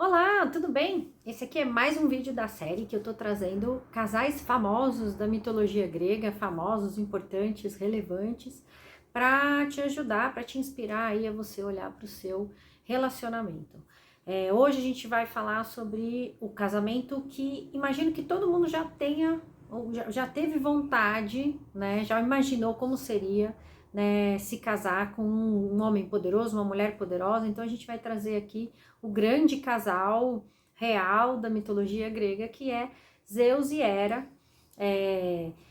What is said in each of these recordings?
Olá, tudo bem? Esse aqui é mais um vídeo da série que eu tô trazendo casais famosos da mitologia grega, famosos, importantes, relevantes, para te ajudar, para te inspirar aí a você olhar para o seu relacionamento. Hoje a gente vai falar sobre o casamento que imagino que todo mundo já tenha, ou já teve vontade, né? Já imaginou como seria, né, se casar com um homem poderoso, uma mulher poderosa. Então a gente vai trazer aqui o grande casal real da mitologia grega, que é Zeus e Hera,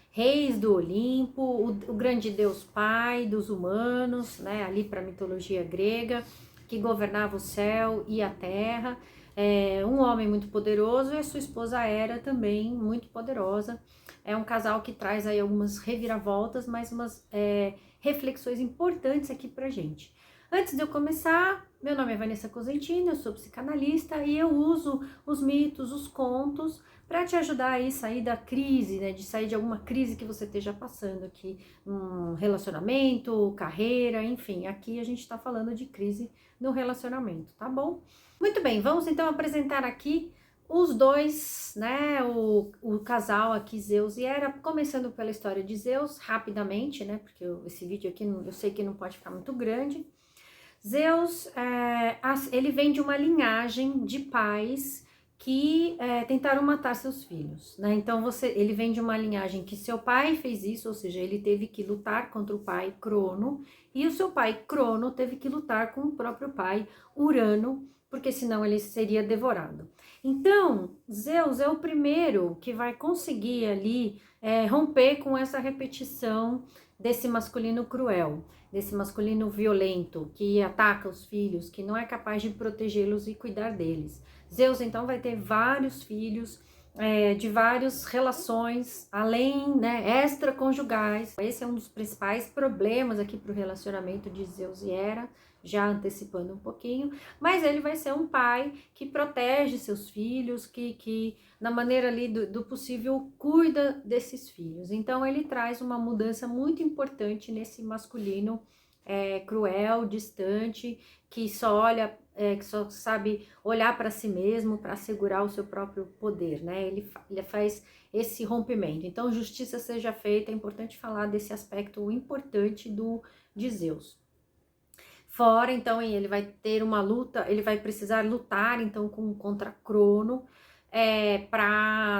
reis do Olimpo, o grande deus pai dos humanos, né, ali para a mitologia grega, que governava o céu e a terra. Um homem muito poderoso e a sua esposa Hera também muito poderosa. É um casal que traz aí algumas reviravoltas, mas umas reflexões importantes aqui pra gente. Antes de eu começar, meu nome é Vanessa Cosentino, eu sou psicanalista e eu uso os mitos, os contos, para te ajudar aí a sair da crise, né? De sair de alguma crise que você esteja passando aqui, relacionamento, carreira, enfim. Aqui a gente está falando de crise no relacionamento, tá bom? Muito bem, vamos então apresentar aqui os dois, né, o casal aqui, Zeus e Hera, começando pela história de Zeus, rapidamente, né, porque esse vídeo aqui eu sei que não pode ficar muito grande. Zeus, ele vem de uma linhagem de pais que tentaram matar seus filhos, né? Então ele vem de uma linhagem que seu pai fez isso, ou seja, ele teve que lutar contra o pai Crono, e o seu pai Crono teve que lutar com o próprio pai Urano, porque senão ele seria devorado. Então, Zeus é o primeiro que vai conseguir ali romper com essa repetição desse masculino cruel, desse masculino violento, que ataca os filhos, que não é capaz de protegê-los e cuidar deles. Zeus, então, vai ter vários filhos, de várias relações, além, né, extraconjugais. Esse é um dos principais problemas aqui para o relacionamento de Zeus e Hera, já antecipando um pouquinho, mas ele vai ser um pai que protege seus filhos, que na maneira ali do possível, cuida desses filhos. Então ele traz uma mudança muito importante nesse masculino cruel, distante, que só olha, que só sabe olhar para si mesmo, para assegurar o seu próprio poder, né? Ele faz esse rompimento. Então, justiça seja feita, é importante falar desse aspecto importante de Zeus. Fora, então, ele vai ter uma luta, ele vai precisar lutar, então, contra Crono,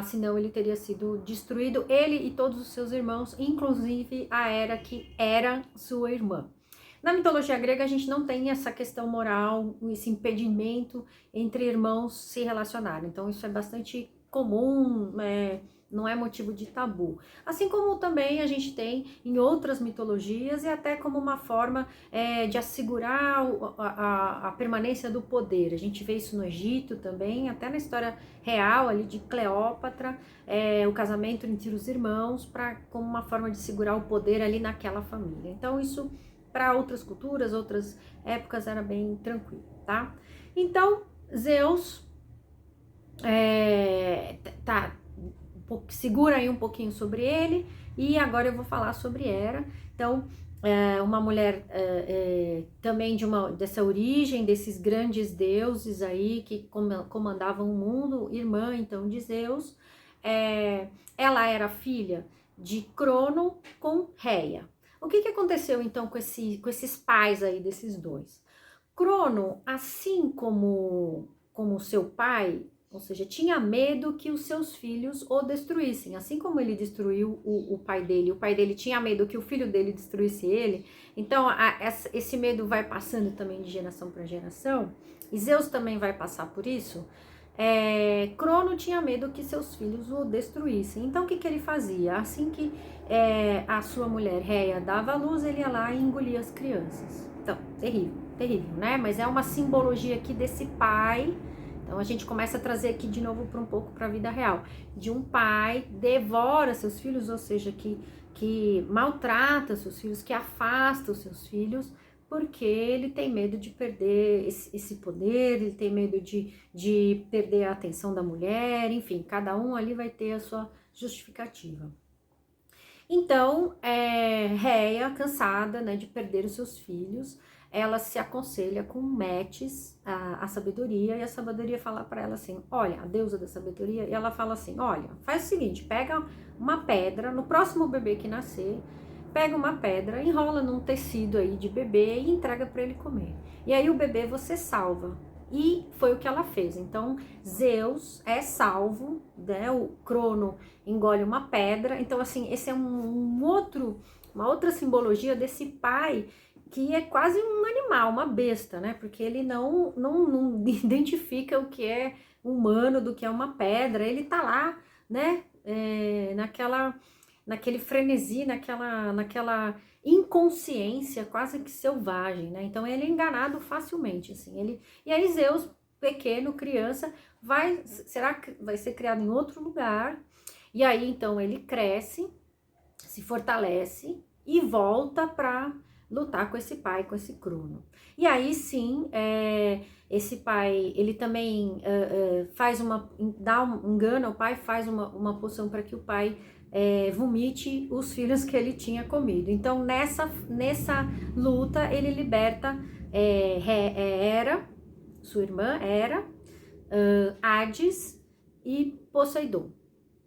senão ele teria sido destruído, ele e todos os seus irmãos, inclusive a Hera, que era sua irmã. Na mitologia grega, a gente não tem essa questão moral, esse impedimento entre irmãos se relacionarem. Então, isso é bastante comum, não é motivo de tabu. Assim como também a gente tem em outras mitologias e até como uma forma de assegurar a permanência do poder. A gente vê isso no Egito também, até na história real ali de Cleópatra, o casamento entre os irmãos, como uma forma de segurar o poder ali naquela família. Então, isso para outras culturas, outras épocas era bem tranquilo, tá? Então, Zeus segura aí um pouquinho sobre ele, e agora eu vou falar sobre Hera. Então, uma mulher também dessa origem, desses grandes deuses aí que comandavam o mundo, irmã então de Zeus. Ela era filha de Crono com Reia. O que aconteceu então com esses pais aí desses dois? Crono, assim como seu pai, ou seja, tinha medo que os seus filhos o destruíssem. Assim como ele destruiu o pai dele tinha medo que o filho dele destruísse ele. Então, esse medo vai passando também de geração para geração. E Zeus também vai passar por isso. Crono tinha medo que seus filhos o destruíssem. Então, o que ele fazia? Assim que a sua mulher Reia dava à luz, ele ia lá e engolia as crianças. Então, terrível, terrível, né? Mas é uma simbologia aqui desse pai. Então, a gente começa a trazer aqui de novo para um pouco para a vida real. De um pai devora seus filhos, ou seja, que maltrata seus filhos, que afasta os seus filhos, porque ele tem medo de perder esse poder, ele tem medo de perder a atenção da mulher, enfim, cada um ali vai ter a sua justificativa. Então, Reia, cansada, né, de perder os seus filhos, ela se aconselha com Metis, a sabedoria, e a sabedoria fala para ela assim, olha, a deusa da sabedoria, e ela fala assim, olha, faz o seguinte, pega uma pedra, no próximo bebê que nascer, pega uma pedra, enrola num tecido aí de bebê e entrega para ele comer. E aí o bebê você salva. E foi o que ela fez. Então, Zeus é salvo, né? O Crono engole uma pedra. Então, assim, esse é uma outra simbologia desse pai que é quase um animal, uma besta, né? Porque ele não identifica o que é humano do que é uma pedra. Ele tá lá, né? Naquele frenesi, naquela inconsciência quase que selvagem, né? Então ele é enganado facilmente, assim. E aí Zeus, pequeno, criança, será que vai ser criado em outro lugar? E aí então ele cresce, se fortalece e volta para lutar com esse pai, com esse Crono. E aí sim, esse pai, ele também engana o pai, faz uma poção para que o pai vomite os filhos que ele tinha comido. Então nessa luta ele liberta Hera, sua irmã Hera, Hades e Poseidon.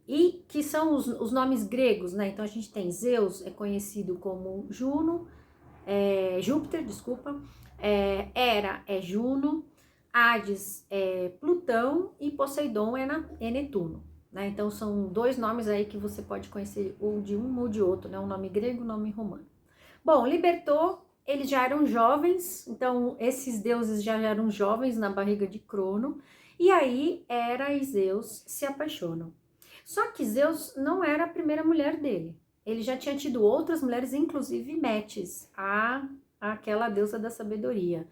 E que são os nomes gregos, né? Então a gente tem Zeus, é conhecido como Júpiter, desculpa. Hera é Juno, Hades é Plutão e Poseidon é Netuno. Né? Então são dois nomes aí que você pode conhecer ou de um ou de outro, né? Um nome grego e um nome romano. Bom, libertou, eles já eram jovens, então esses deuses já eram jovens na barriga de Crono, e aí Hera e Zeus se apaixonam. Só que Zeus não era a primeira mulher dele. Ele já tinha tido outras mulheres, inclusive Metis, aquela deusa da sabedoria.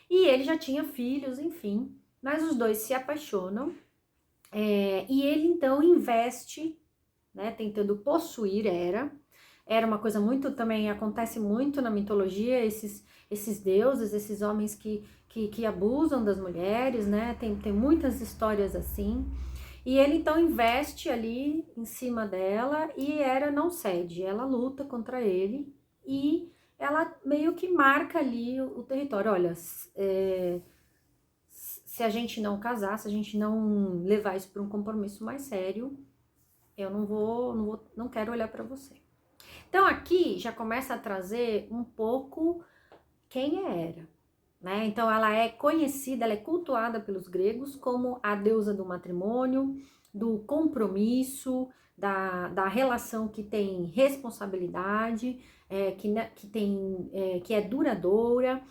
E ele já tinha filhos, enfim. Mas os dois se apaixonam. E ele então investe, né, tentando possuir Hera. Era uma coisa muito, também acontece muito na mitologia, esses deuses, esses homens que abusam das mulheres, né? Tem muitas histórias assim. E ele então investe ali em cima dela e Hera não cede, ela luta contra ele e ela meio que marca ali o território. Olha, se a gente não casar, se a gente não levar isso para um compromisso mais sério, eu não quero olhar para você. Então aqui já começa a trazer um pouco quem é Hera. Né? Então ela é conhecida, ela é cultuada pelos gregos como a deusa do matrimônio, do compromisso, da relação que tem responsabilidade, que é duradoura,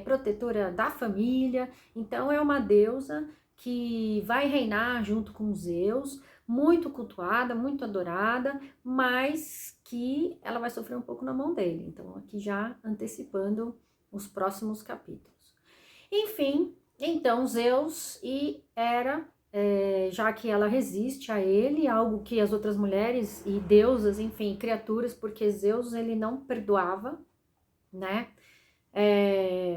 protetora da família. Então é uma deusa que vai reinar junto com Zeus, muito cultuada, muito adorada, mas que ela vai sofrer um pouco na mão dele. Então aqui já antecipando os próximos capítulos. Enfim, então Zeus e Hera, já que ela resiste a ele, algo que as outras mulheres e deusas, enfim, criaturas, porque Zeus ele não perdoava, né?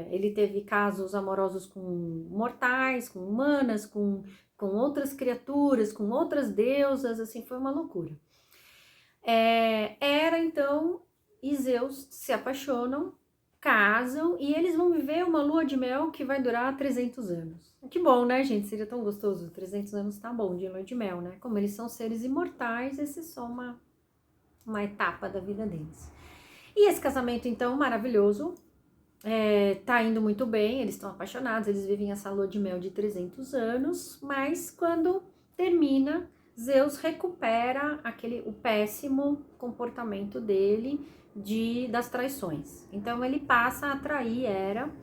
Ele teve casos amorosos com mortais, com humanas, com outras criaturas, com outras deusas, assim, foi uma loucura. Hera, então, e Zeus se apaixonam, casam e eles vão viver uma lua de mel que vai durar 300 anos. Que bom, né, gente? Seria tão gostoso. 300 anos tá bom de lua de mel, né? Como eles são seres imortais, esse é só uma etapa da vida deles. E esse casamento, então, maravilhoso, tá indo muito bem, eles estão apaixonados, eles vivem essa lua de mel de 300 anos, mas quando termina, Zeus recupera o péssimo comportamento dele das traições. Então ele passa a trair Hera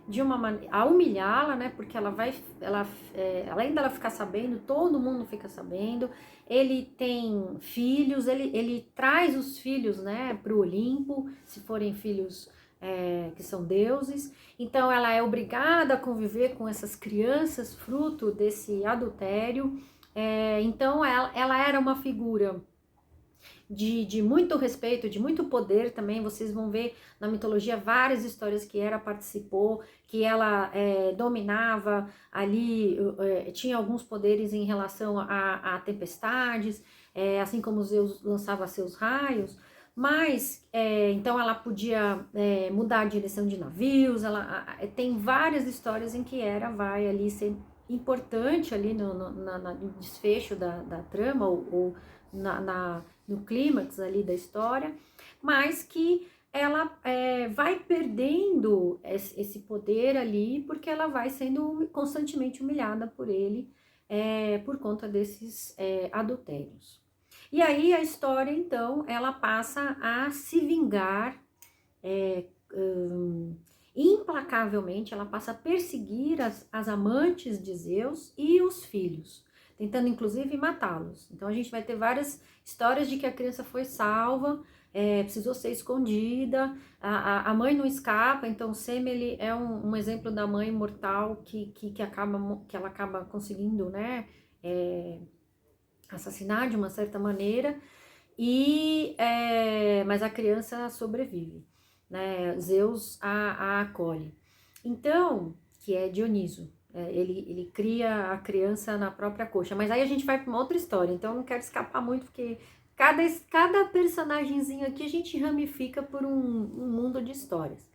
de uma maneira, a humilhá-la, né? Porque além dela ficar sabendo, todo mundo fica sabendo. Ele tem filhos, ele traz os filhos, né, para o Olimpo, se forem filhos que são deuses. Então ela é obrigada a conviver com essas crianças, fruto desse adultério. Então ela era uma figura de muito respeito, de muito poder também. Vocês vão ver na mitologia várias histórias que Hera participou, que ela dominava ali, tinha alguns poderes em relação a tempestades, assim como Zeus lançava seus raios. Mas, então ela podia mudar a direção de navios, tem várias histórias em que Hera vai ali ser importante ali no desfecho da trama, ou no clímax ali da história, mas que ela vai perdendo esse poder ali, porque ela vai sendo constantemente humilhada por ele, por conta desses adultérios. E aí a história, então, ela passa a se vingar implacavelmente, ela passa a perseguir as amantes de Zeus e os filhos, tentando inclusive matá-los. Então a gente vai ter várias histórias de que a criança foi salva, precisou ser escondida, a mãe não escapa, então Semele é um exemplo da mãe mortal que ela acaba conseguindo, né, assassinar de uma certa maneira, mas a criança sobrevive, né? Zeus a acolhe. Então, que é Dioniso, ele cria a criança na própria coxa, mas aí a gente vai para uma outra história, então eu não quero escapar muito, porque cada personagemzinho aqui a gente ramifica por um mundo de histórias.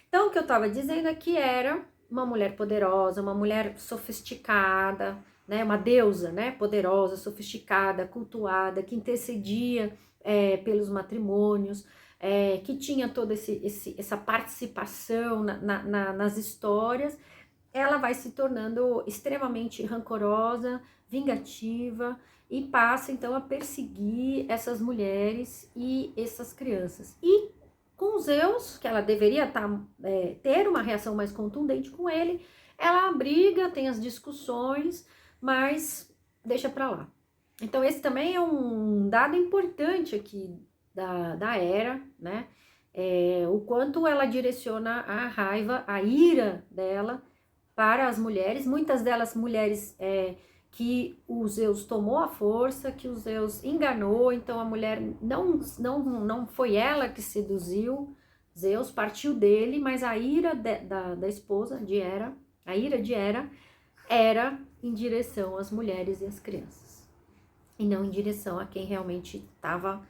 Então, o que eu estava dizendo é que era uma mulher poderosa, uma mulher sofisticada, né, uma deusa, né, poderosa, sofisticada, cultuada, que intercedia pelos matrimônios, que tinha toda essa participação nas histórias. Ela vai se tornando extremamente rancorosa, vingativa, e passa então a perseguir essas mulheres e essas crianças. E com Zeus, que ela deveria ter uma reação mais contundente com ele, ela briga, tem as discussões, mas deixa pra lá. Então esse também é um dado importante aqui da Hera, né? O quanto ela direciona a raiva, a ira dela para as mulheres, muitas delas mulheres que o Zeus tomou à força, que o Zeus enganou, então a mulher não foi ela que seduziu Zeus, partiu dele, mas a ira da esposa de Hera, a ira de Hera, era em direção às mulheres e às crianças, e não em direção a quem realmente estava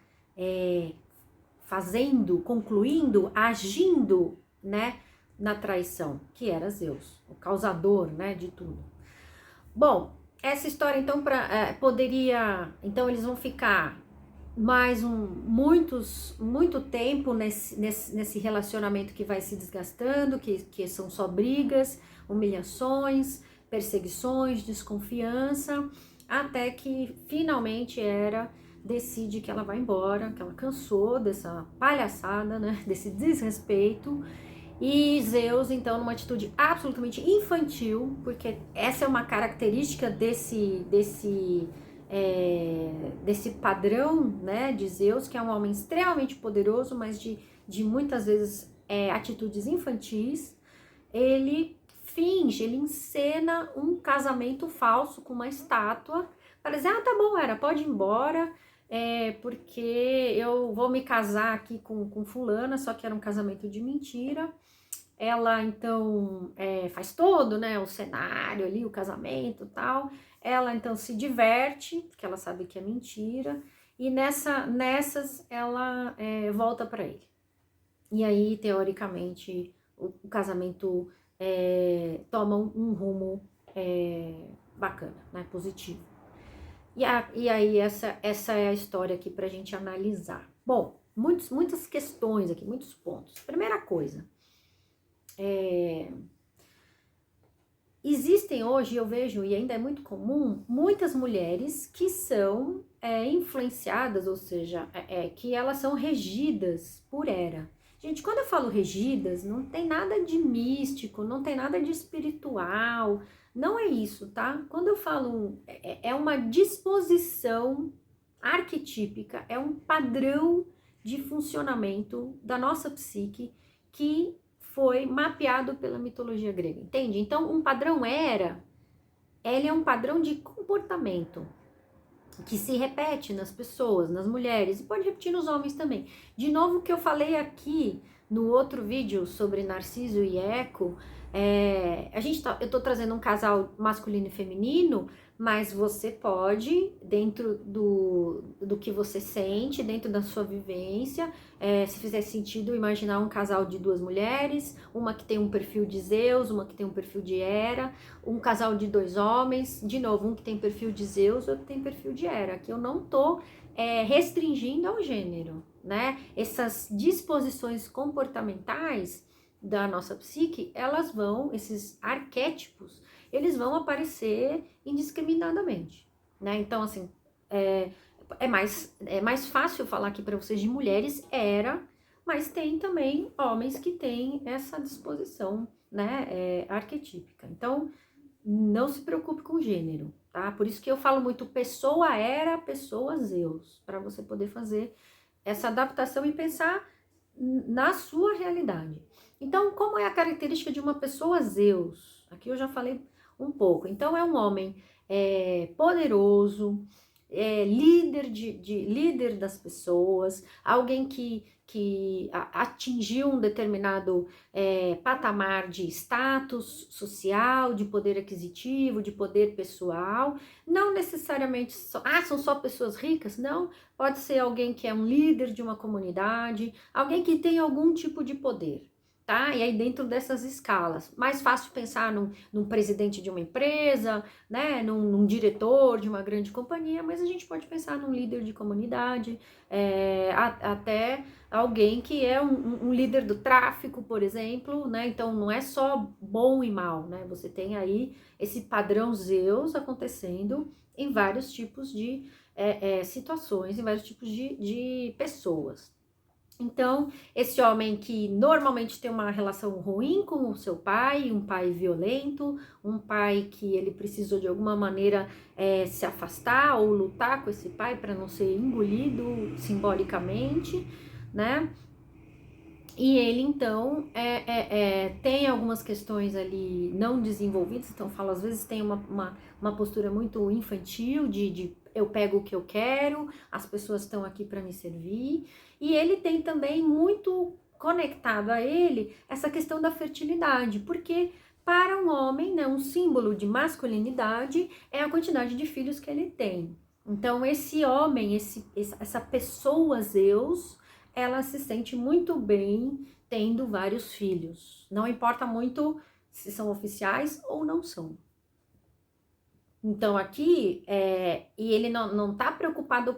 fazendo, concluindo, agindo, né, na traição, que era Zeus, o causador, né, de tudo. Bom, essa história então poderia, então eles vão ficar mais muito tempo nesse relacionamento que vai se desgastando, que são só brigas, humilhações, perseguições, desconfiança, até que finalmente Hera decide que ela vai embora, que ela cansou dessa palhaçada, né, desse desrespeito. E Zeus, então, numa atitude absolutamente infantil, porque essa é uma característica desse padrão, né, de Zeus, que é um homem extremamente poderoso, mas de muitas vezes atitudes infantis. Ele ele encena um casamento falso com uma estátua, para dizer, tá bom, Hera, pode ir embora, porque eu vou me casar aqui com fulana, só que era um casamento de mentira. Ela, então, faz todo, né, o cenário ali, o casamento e tal. Ela, então, se diverte, porque ela sabe que é mentira. E nessas, ela volta para ele. E aí, teoricamente, o casamento toma um rumo bacana, né, positivo. E aí, essa é a história aqui pra gente analisar. Bom, muitas questões aqui, muitos pontos. Primeira coisa, existem hoje, eu vejo, e ainda é muito comum, muitas mulheres que são influenciadas, ou seja, que elas são regidas por Hera. Gente, quando eu falo regidas, não tem nada de místico, não tem nada de espiritual, não é isso, tá? Quando eu falo, é uma disposição arquetípica, é um padrão de funcionamento da nossa psique que foi mapeado pela mitologia grega, entende? Então, um padrão Hera, ele é um padrão de comportamento que se repete nas pessoas, nas mulheres, e pode repetir nos homens também. De novo, o que eu falei aqui no outro vídeo sobre Narciso e Eco, Eu tô trazendo um casal masculino e feminino, mas você pode, dentro do que você sente, dentro da sua vivência, se fizer sentido, imaginar um casal de duas mulheres, uma que tem um perfil de Zeus, uma que tem um perfil de Hera, um casal de dois homens, de novo, um que tem perfil de Zeus, outro que tem perfil de Hera, que eu não tô restringindo ao gênero, né? Essas disposições comportamentais da nossa psique, esses arquétipos, eles vão aparecer indiscriminadamente, né? Então, assim, é mais fácil falar aqui para vocês de mulheres, mas tem também homens que têm essa disposição, né, arquetípica. Então, não se preocupe com o gênero, tá? Por isso que eu falo muito pessoa Hera, pessoa Zeus, para você poder fazer essa adaptação e pensar na sua realidade. Então, como é a característica de uma pessoa Zeus? Aqui eu já falei um pouco. Então, é um homem poderoso, líder das pessoas, alguém que atingiu um determinado patamar de status social, de poder aquisitivo, de poder pessoal. Não necessariamente são só pessoas ricas, não. Pode ser alguém que é um líder de uma comunidade, alguém que tem algum tipo de poder. Tá? E aí dentro dessas escalas, mais fácil pensar num presidente de uma empresa, né? Num diretor de uma grande companhia, mas a gente pode pensar num líder de comunidade, até alguém que é um líder do tráfico, por exemplo, né? Então não é só bom e mal, né? Você tem aí esse padrão Zeus acontecendo em vários tipos de situações, em vários tipos de pessoas. Então, esse homem que normalmente tem uma relação ruim com o seu pai, um pai violento, um pai que ele precisou de alguma maneira se afastar ou lutar com esse pai para não ser engolido simbolicamente, né? E ele, então, tem algumas questões ali não desenvolvidas, então, eu falo, às vezes tem uma postura muito infantil de eu pego o que eu quero, as pessoas estão aqui para me servir, e ele tem também muito conectado a ele essa questão da fertilidade, porque para um homem, né, um símbolo de masculinidade é a quantidade de filhos que ele tem. Então, esse homem, essa pessoa Zeus, ela se sente muito bem tendo vários filhos. Não importa muito se são oficiais ou não são. Então aqui, e ele não tá preocupado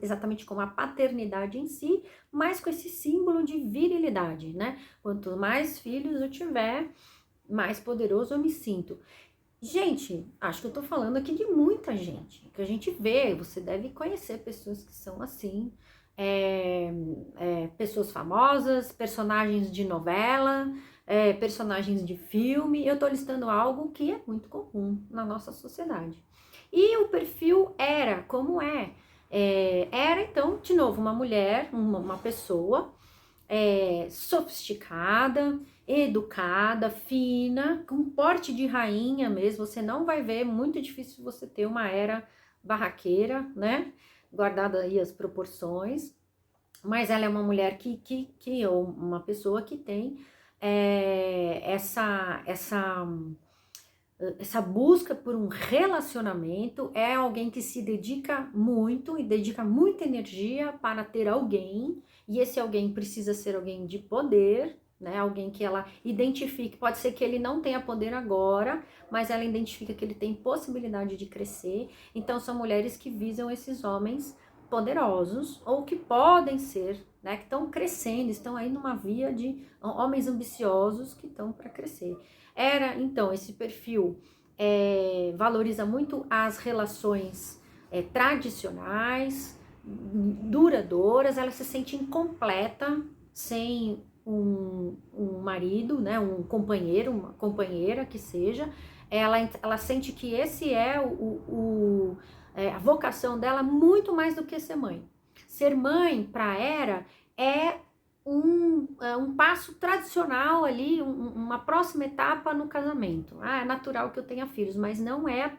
exatamente com a paternidade em si, mas com esse símbolo de virilidade, né? Quanto mais filhos eu tiver, mais poderoso eu me sinto. Gente, acho que eu tô falando aqui de muita gente, que a gente vê, você deve conhecer pessoas que são assim, pessoas famosas, personagens de novela, personagens de filme. Eu tô listando algo que é muito comum na nossa sociedade. E o perfil era, como é? Era, então, de novo, uma mulher, uma pessoa sofisticada, educada, fina, com porte de rainha mesmo. Você não vai ver, muito difícil você ter uma era barraqueira, né? Guardada aí as proporções. Mas ela é uma mulher ou uma pessoa que tem essa busca por um relacionamento, é alguém que se dedica muito e dedica muita energia para ter alguém, e esse alguém precisa ser alguém de poder, né? Alguém que ela identifique, pode ser que ele não tenha poder agora, mas ela identifica que ele tem possibilidade de crescer. Então são mulheres que visam esses homens poderosos, ou que podem ser, né? Que estão crescendo, estão aí numa via de homens ambiciosos que estão para crescer. Era, então, esse perfil valoriza muito as relações tradicionais, duradouras. Ela se sente incompleta sem um marido, né, um companheiro, uma companheira que seja. Ela sente que esse é a vocação dela muito mais do que ser mãe. Ser mãe, para Hera, é um passo tradicional ali, uma próxima etapa no casamento. É natural que eu tenha filhos, mas não é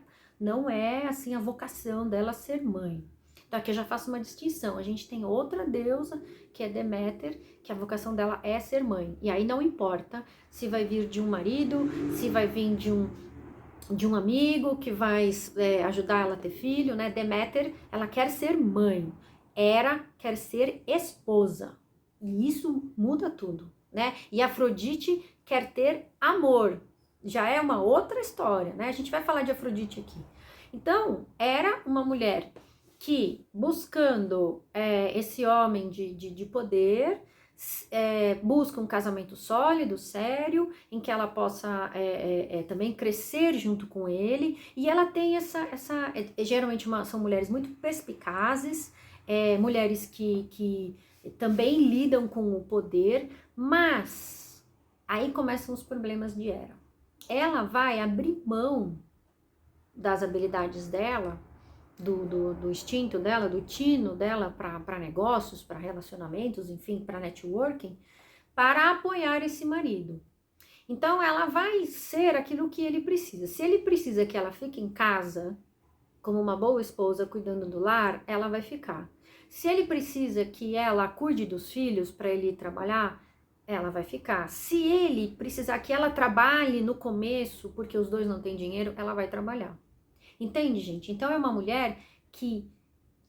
assim a vocação dela ser mãe. Então aqui eu já faço uma distinção. A gente tem outra deusa, que é Deméter, que a vocação dela é ser mãe. E aí não importa se vai vir de um marido, se vai vir de um amigo que vai ajudar ela a ter filho, né? Deméter, ela quer ser mãe. Hera quer ser esposa. E isso muda tudo, né? E Afrodite quer ter amor. Já é uma outra história, né? A gente vai falar de Afrodite aqui. Então, era uma mulher que, buscando esse homem de poder, busca um casamento sólido, sério, em que ela possa também crescer junto com ele, e ela tem geralmente são mulheres muito perspicazes, mulheres que também lidam com o poder, mas aí começam os problemas de Hera. Ela vai abrir mão das habilidades dela, do instinto dela, do tino dela para negócios, para relacionamentos, enfim, para networking, para apoiar esse marido. Então ela vai ser aquilo que ele precisa. Se ele precisa que ela fique em casa, como uma boa esposa cuidando do lar, ela vai ficar. Se ele precisa que ela cuide dos filhos para ele ir trabalhar, ela vai ficar. Se ele precisar que ela trabalhe no começo, porque os dois não têm dinheiro, ela vai trabalhar. Entende, gente? Então é uma mulher que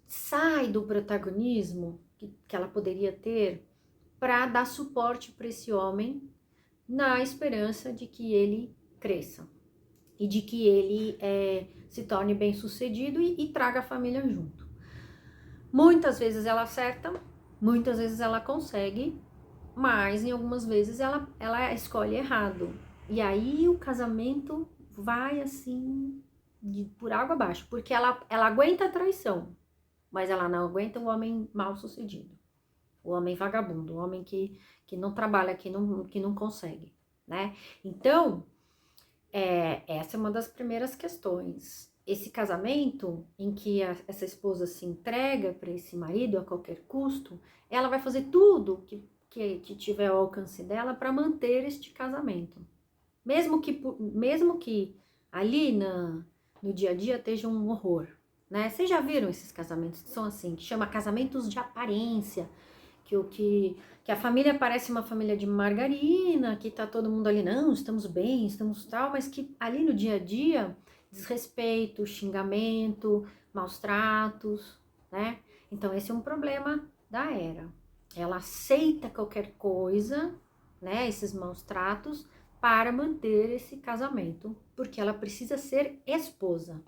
sai do protagonismo que ela poderia ter para dar suporte para esse homem na esperança de que ele cresça e de que ele se torne bem sucedido e traga a família junto. Muitas vezes ela acerta, muitas vezes ela consegue, mas em algumas vezes ela escolhe errado. E aí o casamento vai assim por água abaixo, porque ela aguenta a traição, mas ela não aguenta o homem mal sucedido, o homem vagabundo, o homem que não trabalha, que não consegue, né? Então, essa é uma das primeiras questões. Esse casamento em que essa esposa se entrega para esse marido a qualquer custo, ela vai fazer tudo que tiver ao alcance dela para manter este casamento. Mesmo que ali no dia a dia esteja um horror, né? Vocês já viram esses casamentos que são assim, que chama casamentos de aparência, que a família parece uma família de margarina, que tá todo mundo ali, não, estamos bem, estamos tal, mas que ali no dia a dia, desrespeito, xingamento, maus tratos, né? Então esse é um problema da Hera. Ela aceita qualquer coisa, né, esses maus tratos, para manter esse casamento, porque ela precisa ser esposa,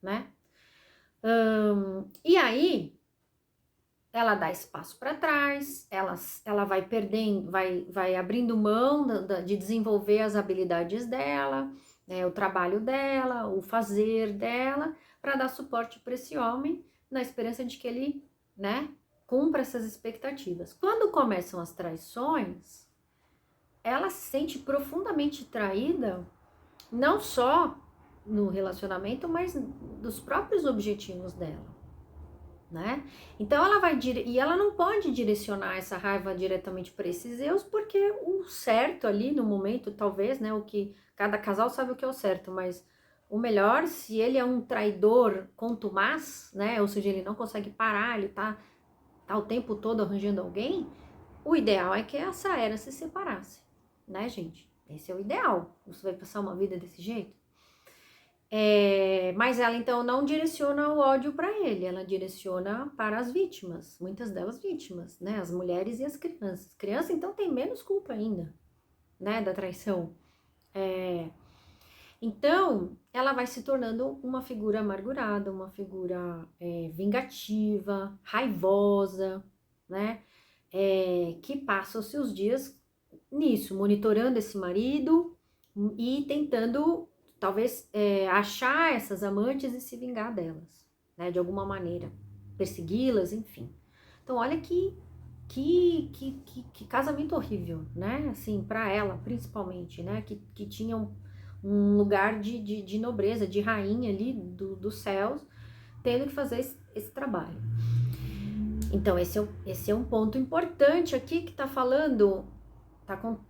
né? E aí, ela dá espaço para trás, ela vai perdendo, vai abrindo mão de desenvolver as habilidades dela, né, o trabalho dela, o fazer dela, para dar suporte para esse homem, na esperança de que ele, né, cumpra essas expectativas. Quando começam as traições, ela se sente profundamente traída, não só no relacionamento, mas dos próprios objetivos dela, né? Então e ela não pode direcionar essa raiva diretamente para esses Zeus, porque o certo ali no momento, talvez, né, o que cada casal sabe o que é o certo, mas o melhor, se ele é um traidor contumaz, né, ou seja, ele não consegue parar, ele tá o tempo todo arranjando alguém, o ideal é que essa Hera se separasse, né, gente? Esse é o ideal. Você vai passar uma vida desse jeito? Mas ela, então, não direciona o ódio para ele, ela direciona para as vítimas, muitas delas vítimas, né? As mulheres e as crianças. Criança, então, tem menos culpa ainda, né, da traição. Então, ela vai se tornando uma figura amargurada, uma figura vingativa, raivosa, né? Que passa os seus dias nisso, monitorando esse marido e tentando, talvez, achar essas amantes e se vingar delas, né, de alguma maneira, persegui-las, enfim. Então, olha que casamento horrível, né, assim, para ela, principalmente, né, que tinha um lugar de nobreza, de rainha ali dos céus, tendo que fazer esse trabalho. Então, esse é um ponto importante aqui que tá falando,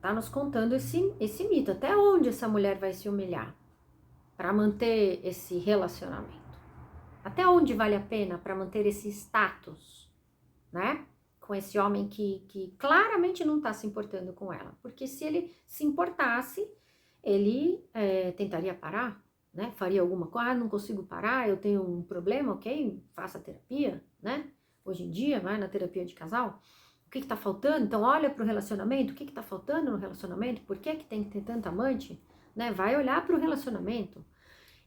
tá nos contando esse mito. Até onde essa mulher vai se humilhar para manter esse relacionamento, Até onde vale a pena para manter esse status, né? Com esse homem que claramente não está se importando com ela. Porque se ele se importasse, ele tentaria parar, né? Faria alguma coisa, não consigo parar, eu tenho um problema, ok? Faça terapia, né? Hoje em dia, vai na terapia de casal. O que tá faltando? Então olha para o relacionamento, o que tá faltando no relacionamento? Por que tem que ter tanta amante? Né? Vai olhar para o relacionamento.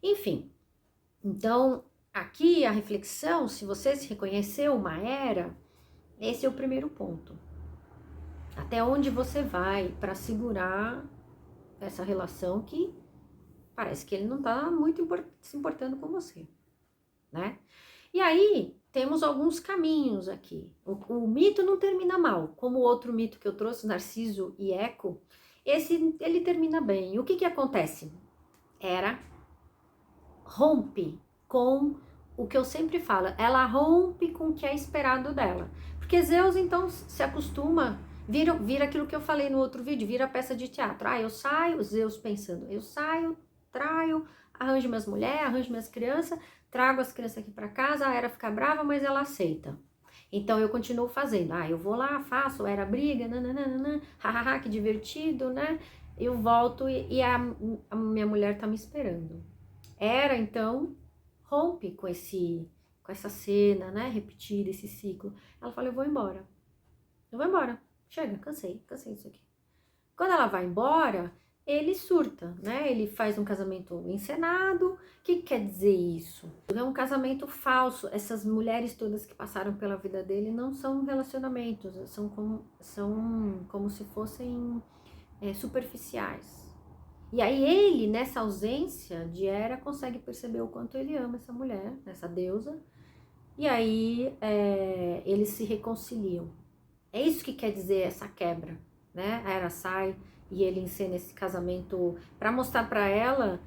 Enfim, então aqui a reflexão, se você se reconheceu uma era, esse é o primeiro ponto. Até onde você vai para segurar essa relação que parece que ele não tá muito se importando com você, né? E aí, temos alguns caminhos aqui. O mito não termina mal, como o outro mito que eu trouxe, Narciso e Eco, ele termina bem. O que acontece? Hera rompe com o que eu sempre falo, ela rompe com o que é esperado dela. Porque Zeus, então, se acostuma, vira aquilo que eu falei no outro vídeo, vira peça de teatro. Eu saio, Zeus pensando, eu saio, traio, arranjo minhas mulheres, arranjo minhas crianças, trago as crianças aqui para casa, a Hera fica brava, mas ela aceita. Então eu continuo fazendo. Eu vou lá, faço, Hera briga, nananana, hahaha, que divertido, né? Eu volto e a minha mulher tá me esperando. Hera, então, rompe com essa cena, né? Repetida, esse ciclo. Ela fala, eu vou embora. Chega, cansei disso aqui. Quando ela vai embora, ele surta, né? Ele faz um casamento encenado. O que quer dizer isso? É um casamento falso. Essas mulheres todas que passaram pela vida dele não são relacionamentos, são como se fossem superficiais. E aí ele, nessa ausência de Hera, consegue perceber o quanto ele ama essa mulher, essa deusa. E aí eles se reconciliam. É isso que quer dizer essa quebra, né? A Hera sai e ele encena esse casamento para mostrar para ela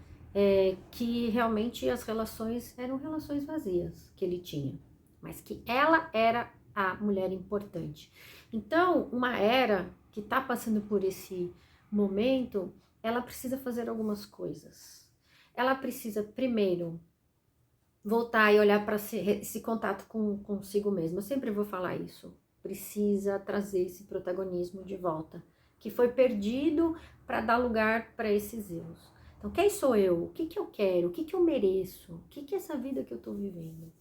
que realmente as relações eram relações vazias que ele tinha, mas que ela era a mulher importante. Então, uma Hera que está passando por esse momento, ela precisa fazer algumas coisas. Ela precisa, primeiro, voltar e olhar para esse contato consigo mesma. Eu sempre vou falar isso. Precisa trazer esse protagonismo de volta, que foi perdido para dar lugar para esses Zeus. Então, quem sou eu? O que eu quero? O que eu mereço? O que é essa vida que eu estou vivendo?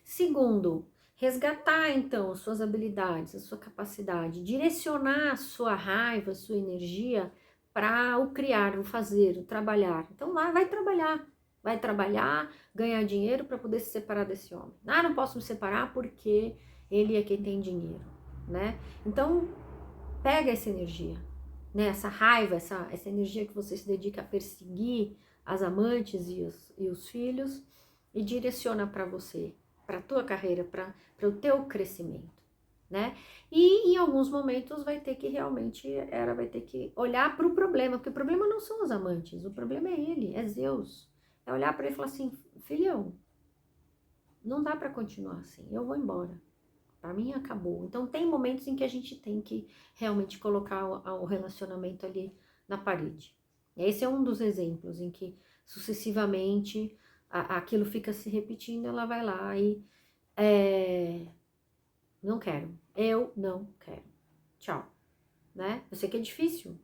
Segundo, resgatar, então, suas habilidades, a sua capacidade, direcionar a sua raiva, a sua energia para o criar, o fazer, o trabalhar. Então, lá vai trabalhar, ganhar dinheiro para poder se separar desse homem. Não posso me separar porque ele é quem tem dinheiro, né? Então, pega essa energia, né? Essa raiva, essa energia que você se dedica a perseguir as amantes e os filhos e direciona para você, para a tua carreira, para o teu crescimento, né? E em alguns momentos vai ter que realmente, ela vai ter que olhar para o problema, porque o problema não são os amantes, o problema é ele, é Zeus. É olhar para ele e falar assim, filhão, não dá para continuar assim, eu vou embora. Para mim acabou. Então tem momentos em que a gente tem que realmente colocar o relacionamento ali na parede. Esse é um dos exemplos em que sucessivamente aquilo fica se repetindo, ela vai lá e não quero, eu não quero, tchau, né? Eu sei que é difícil,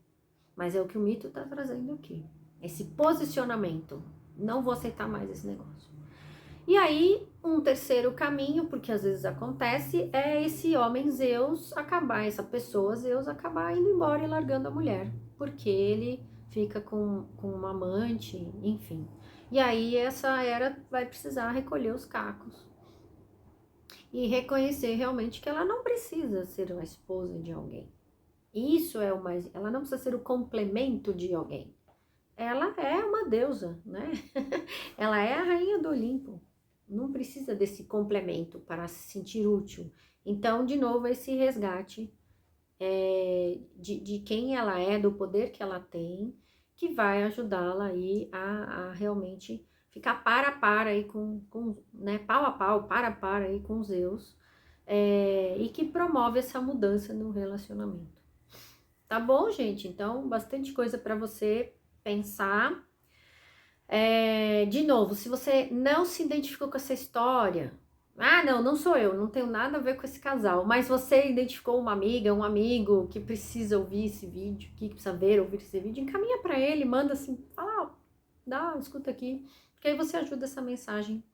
mas é o que o mito tá trazendo aqui, esse posicionamento, não vou aceitar mais esse negócio. E aí, um terceiro caminho, porque às vezes acontece, é esse homem Zeus acabar, essa pessoa Zeus acabar indo embora e largando a mulher, porque ele fica com uma amante, enfim. E aí essa Hera vai precisar recolher os cacos e reconhecer realmente que ela não precisa ser uma esposa de alguém. Isso é o mais, ela não precisa ser o complemento de alguém. Ela é uma deusa, né? Ela é a rainha do Olimpo. Não precisa desse complemento para se sentir útil. Então, de novo, esse resgate de quem ela é, do poder que ela tem, que vai ajudá-la aí a realmente ficar para a par aí né, pau a pau, para a par aí com Zeus, e que promove essa mudança no relacionamento. Tá bom, gente? Então, bastante coisa para você pensar. De novo, se você não se identificou com essa história, não sou eu, não tenho nada a ver com esse casal, mas você identificou uma amiga, um amigo que precisa ouvir esse vídeo, que precisa ouvir esse vídeo, encaminha para ele, manda assim, fala, escuta aqui, porque aí você ajuda essa mensagem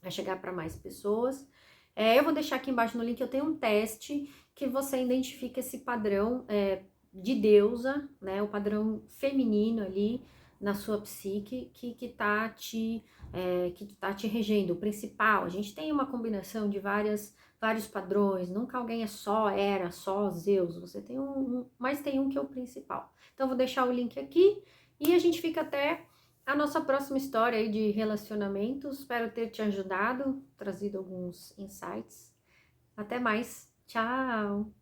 a chegar para mais pessoas. Eu vou deixar aqui embaixo no link, eu tenho um teste que você identifica esse padrão de deusa, né, o padrão feminino ali na sua psique que tá te regendo, o principal. A gente tem uma combinação de vários padrões, nunca alguém era só Zeus, você tem mas tem um que é o principal. Então eu vou deixar o link aqui e a gente fica até a nossa próxima história aí de relacionamentos. Espero ter te ajudado, trazido alguns insights. Até mais. Tchau!